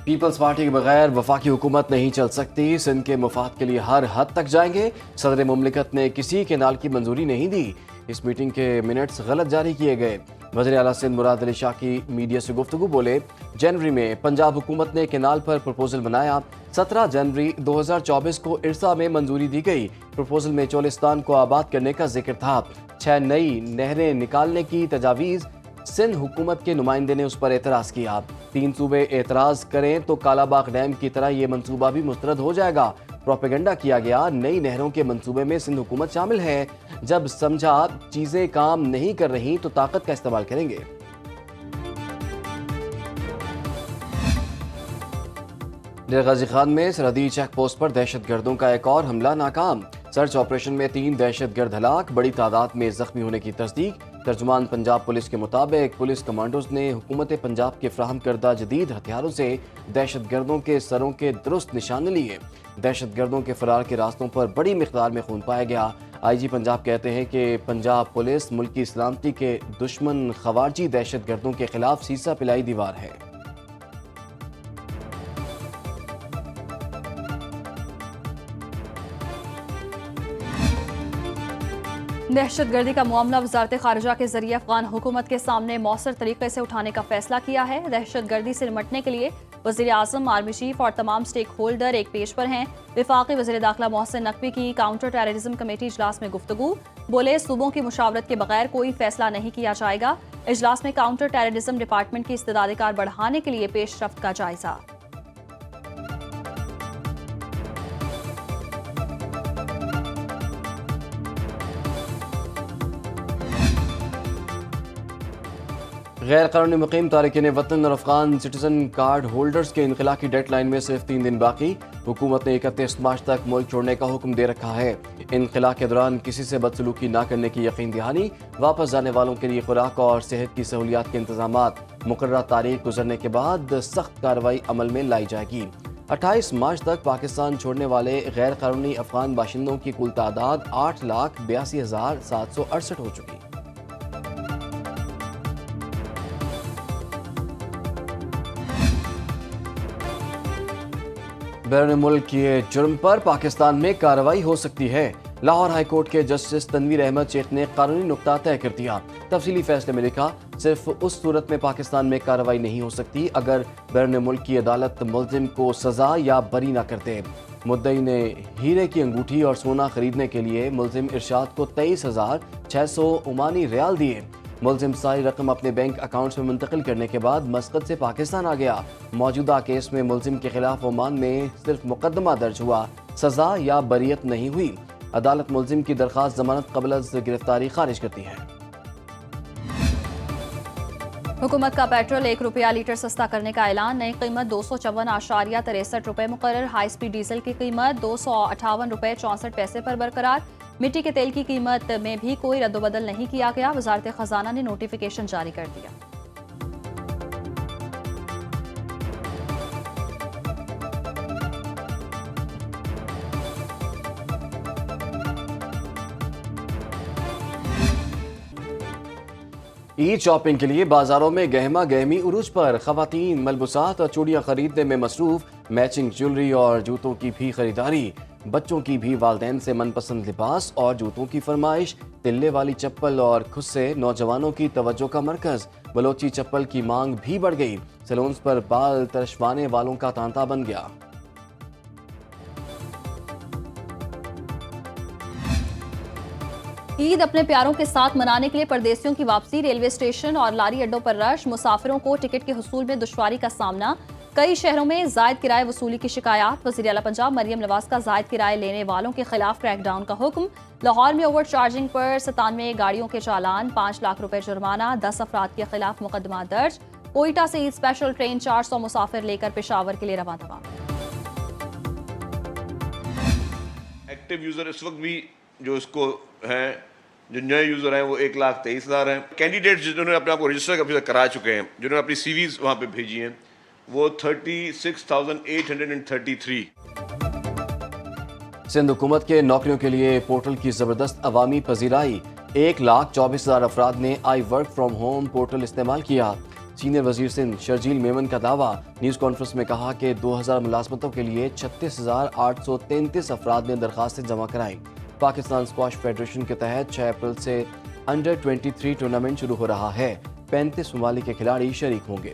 Peoples party के बगैर वफाकी हुकूमत नहीं चल सकती। सिंध के मुफाद के लिए हर हद तक जाएंगे। सदर मुमलिकत ने किसी केनाल की मंजूरी नहीं दी। इस मीटिंग के मिनट्स गलत जारी किए गए। वज़ीर आला सिंध मुराद अली शाह की मीडिया से गुफ्तगू बोले, जनवरी में पंजाब हुकूमत ने केनाल पर प्रपोजल बनाया। 17 जनवरी 2024 को इरसा में मंजूरी दी गई। प्रपोजल में चोलिस्तान को आबाद करने का जिक्र था। 6 नई नहरें निकालने की तजावीज़। सिंध हुकूमत के नुमाइंदे ने उस पर एतराज़ किया। 3 सूबे एतराज़ करें तो कालाबाग डैम की तरह ये मंसूबा भी मुस्तरद हो जाएगा। प्रोपेगेंडा किया गया, नई नहरों के मंसूबे में सिंध हुकूमत शामिल है। जब समझा चीजें काम नहीं कर रही तो ताकत का इस्तेमाल करेंगे। डेर गाजी खान में सरहदी चेक पोस्ट पर दहशतगर्दों का एक और हमला नाकाम। सर्च ऑपरेशन में 3 दहशतगर्द हलाक, बड़ी तादाद में जख्मी होने की तस्दीक। तर्जुमान पंजाब पुलिस के मुताबिक पुलिस कमांडोज ने हुकूमत पंजाब के फ्राहम करदा जदीद हथियारों से दहशतगर्दों के सरों के दुरुस्त निशाने लिए। दहशतगर्दों के फरार के रास्तों पर बड़ी मिकदार में खून पाया गया। IG पंजाब कहते हैं कि पंजाब पुलिस मुल्की सलामती के दुश्मन खवारजी दहशतगर्दों के खिलाफ सीसा पिलाई दीवार है। दहशतगर्दी का मामला वजारत खारजा के जरिए अफगान हुकूमत के सामने मौसर तरीके से उठाने का फैसला किया है। दहशतगर्दी से निपटने के लिए वज़ीर आज़म, आर्मी चीफ और तमाम स्टेक होल्डर एक पेज पर हैं। वफाकी वज़ीर दाखिला मोहसिन नकवी की काउंटर टेररिज्म कमेटी इजलास में गुफ्तगू। बोले, सूबों की मुशावरत के बगैर कोई फैसला नहीं किया जाएगा। इजलास में काउंटर टेररिज्म डिपार्टमेंट की इस्तेदाद कार बढ़ाने के लिए पेशरफ्त का जायजा। गैर कानूनी मुकीम तारिकीन वतन और अफगान सिटीजन कार्ड होल्डर्स के इनखला की डेडलाइन में सिर्फ 3 दिन बाकी। हुकूमत ने 31 मार्च तक मुल्क छोड़ने का हुक्म दे रखा है। इनखला के दौरान किसी से बदसलूकी न करने की यकीन दहानी। वापस जाने वालों के लिए खुराक और सेहत की सहूलियात के इंतजामात। मुकर्रर तारीख गुजरने के बाद सख्त कार्रवाई अमल में लाई जाएगी। 28 मार्च तक पाकिस्तान छोड़ने वाले गैर कानूनी अफगान बाशिंदों की कुल तादाद 8,82,768 हो चुकी। बैरून मुल्क के जुर्म पर पाकिस्तान में कार्रवाई हो सकती है। लाहौर हाई कोर्ट के जस्टिस तनवीर अहमद शेख ने कानूनी नुक्ता तय कर दिया। तफसीली फैसले में लिखा, सिर्फ उस सूरत में पाकिस्तान में कार्रवाई नहीं हो सकती अगर बैरून मुल्क की अदालत मुल्जिम को सजा या बरी ना करते। मुद्दई ने हीरे की अंगूठी और सोना खरीदने के लिए मुल्जिम इरशाद को 23,600 ओमानी रियाल दिए। मुल्जिम सारी रकम अपने बैंक अकाउंट्स में मुंतकिल करने के बाद मस्कत से पाकिस्तान आ गया। मौजूदा केस में मुल्जिम के खिलाफ ओमान में सिर्फ मुकदमा दर्ज हुआ, सजा या बरियत नहीं हुई। अदालत मुल्जिम की दरख्वास्त जमानत कबल अज़ गिरफ्तारी खारिज करती है। हुकूमत का पेट्रोल 1 रुपया लीटर सस्ता करने का ऐलान। नई कीमत 254.63 रुपये मुकर्रर। हाई स्पीड डीजल की कीमत 258.64 पर बरकरार। मिट्टी के तेल की कीमत में भी कोई रद्दोबदल नहीं किया गया। वजारत खजाना ने नोटिफिकेशन जारी कर दिया। ईद शॉपिंग के लिए बाजारों में गहमा गहमी उरूज पर। खवातीन मलबूसात और चूड़ियां खरीदने में मसरूफ। मैचिंग ज्वेलरी और जूतों की भी खरीदारी। बच्चों की भी वालिदैन से मनपसंद लिबास और जूतों की फरमाइश। तिल्ले वाली चप्पल और खुद से नौजवानों की तवज्जो का मरकज। बलोची चप्पल की मांग भी बढ़ गई। सैलून्स पर बाल तरशवाने वालों का तांता बन गया। ईद अपने प्यारों के साथ मनाने के लिए परदेसियों की वापसी। रेलवे स्टेशन और लारी अड्डों पर रश। मुसाफिरों को टिकट के हुसूल में दुश्वारी का सामना। कई शहरों में जायद किराए वसूली की शिकायत। वज़ीर आला पंजाब मरियम नवाज का जायद किराए लेने वालों के खिलाफ क्रैकडाउन का हुक्म। लाहौर में ओवर चार्जिंग पर 97 गाड़ियों के चालान, 5 लाख रुपए जुर्माना। 10 अफराद के खिलाफ मुकदमा दर्ज। कोयटा से ईद स्पेशल ट्रेन 400 मुसाफिर लेकर पेशावर के लिए रवाना दवा। एक्टिव यूजर इस वक्त भी जो इसको हैं, जो नए यूजर हैं वो 1,23,000 हैं। कैंडिडेट्स जिन्होंने अपने आप को रजिस्टर करा चुके हैं, जिन्होंने अपनी सीवीज वहाँ पे भेजी हैं, वो 36,833। सिंध हुकूमत के नौकरियों के लिए पोर्टल की जबरदस्त अवामी पजीराई। 1,24,000 अफराद ने I work from home portal इस्तेमाल किया। सीनियर वजीर सिंध शर्जील मेमन का दावा। न्यूज़ कॉन्फ्रेंस में कहा कि 2000 मुलाजमतों के लिए 36,833 अफराद ने दरखास्तें जमा कराई। पाकिस्तान स्क्वाश फेडरेशन के तहत 6 अप्रैल से अंडर 23 टूर्नामेंट शुरू हो रहा है। 35 ममालिक के खिलाड़ी शरीक होंगे।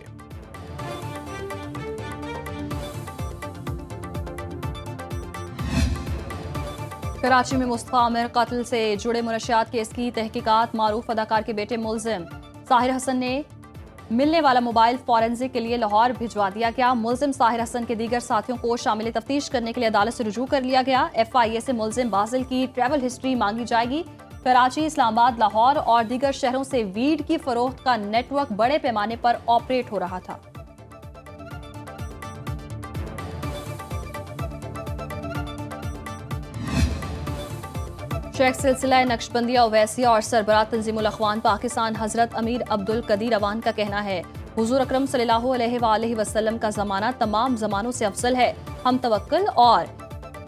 कराची में मुस्तफा आमिर कत्ल से जुड़े मुनशियात केस की तहकीकात। मारूफ अदाकार के बेटे मुलजिम साहिर हसन ने मिलने वाला मोबाइल फॉरेंसिक के लिए लाहौर भिजवा दिया गया। मुलजिम साहिर हसन के दीगर साथियों को शामिल तफ्तीश करने के लिए अदालत से रुजू कर लिया गया। FIA से मुलजिम बासिल की ट्रैवल हिस्ट्री मांगी जाएगी। कराची, इस्लामाबाद, लाहौर और दीगर शहरों से वीड की फरोख्त का नेटवर्क बड़े पैमाने पर ऑपरेट हो रहा था। शेख सिलसिला नक्शबंदिया ओवैसिया और सरबराह तंजीमुल अखवान पाकिस्तान हजरत अमीर अब्दुल कदीर अवान का कहना है, हुजूर अकरम सल्लल्लाहु अलैहि वसल्लम का ज़माना तमाम ज़मानों से अफजल है। हम तवक्कुल और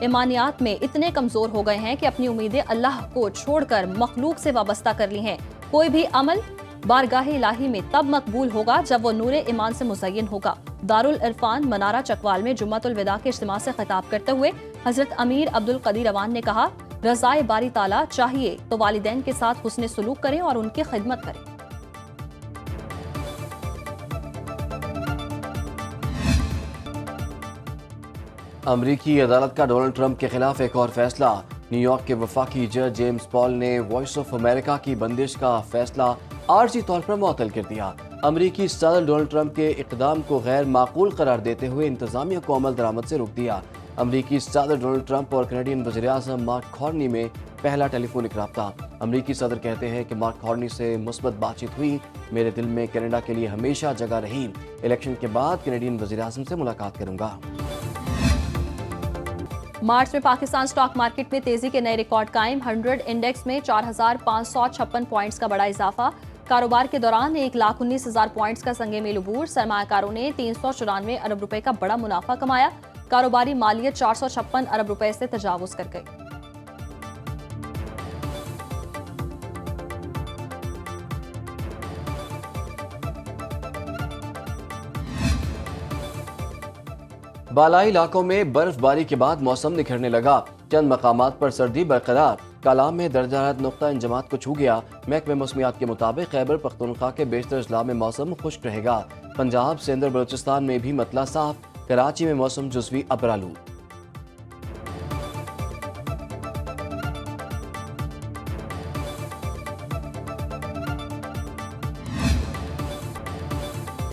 ईमानियात में इतने कमज़ोर हो गए हैं कि अपनी उम्मीदें अल्लाह को छोड़कर मखलूक से वाबस्ता कर ली हैं। कोई भी अमल बारगाह इलाही में तब मकबूल होगा जब वो नूर ईमान से मुज़य्यन होगा। दारुल इरफान मनारा चकवाल में जुम्मतुल विदा के इज्तिमा से खिताब करते हुए हजरत अमीर अब्दुल कदीर अवान ने कहा, रज़ाए बारी ताला चाहिए तो वालिदैन के साथ हुस्ने सुलूक करें और उनकी खिदमत करें। अमरीकी अदालत का डोनाल्ड ट्रंप के खिलाफ एक और फैसला। न्यूयॉर्क के वफाकी जज जेम्स पॉल ने वॉइस ऑफ अमेरिका की बंदिश का फैसला आर्जी तौर पर मुअत्तल कर दिया। अमरीकी सदर डोनाल्ड ट्रंप के इक़दाम को गैर माकूल करार देते हुए इंतजामिया को अमल दरामद से रोक दिया। अमरीकी सदर डोनाल्ड ट्रंप और कनेडियन वज़ीर-ए-आज़म मार्क कार्नी में पहला टेलीफोनिक रब्ता। अमरीकी सदर कहते हैं कि मार्क कार्नी से मुस्बत बातचीत हुई। मेरे दिल में कनाडा के लिए हमेशा जगह रही। इलेक्शन के बाद कनेडियन वज़ीर-ए-आज़म से मुलाकात करूंगा। मार्च में पाकिस्तान स्टॉक मार्केट में तेजी के नए रिकॉर्ड कायम। 100 इंडेक्स में 4,556 पॉइंट्स का बड़ा इजाफा। कारोबार के दौरान 1,19,000 पॉइंट्स का संगे मेल अबूर। सरमायाकारों ने 394 अरब रुपए का बड़ा मुनाफा कमाया। कारोबारी मालियत 456 अरब रुपए से तजावुज कर गई। बालाई इलाकों में बर्फबारी के बाद मौसम निखरने लगा। चंद मकामात पर सर्दी बरकरार। कालाम में दर्जा हरारत नुक्ता इंजमात को छू गया। महकमे मौसमियात के मुताबिक खैबर पख्तूनख्वा के बेशतर अजला में मौसम खुश्क रहेगा। पंजाब, सिंध और बलूचिस्तान में भी मतला साफ। कराची में मौसम जुज़वी अबरालूद।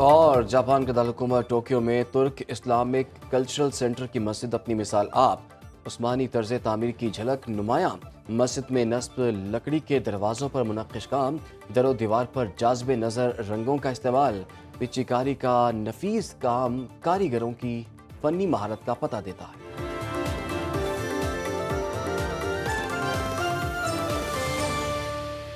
और जापान के दारकूमत टोक्यो में तुर्क इस्लामिक कल्चरल सेंटर की मस्जिद अपनी मिसाल आप। उस्मानी तर्ज तामीर की झलक नुमायां। मस्जिद में नस्ब लकड़ी के दरवाज़ों पर मुनक्किश काम। दरो दीवार पर जाज़बे नज़र रंगों का इस्तेमाल। पिचीकारी का नफीस काम कारीगरों की फनी महारत का पता देता है।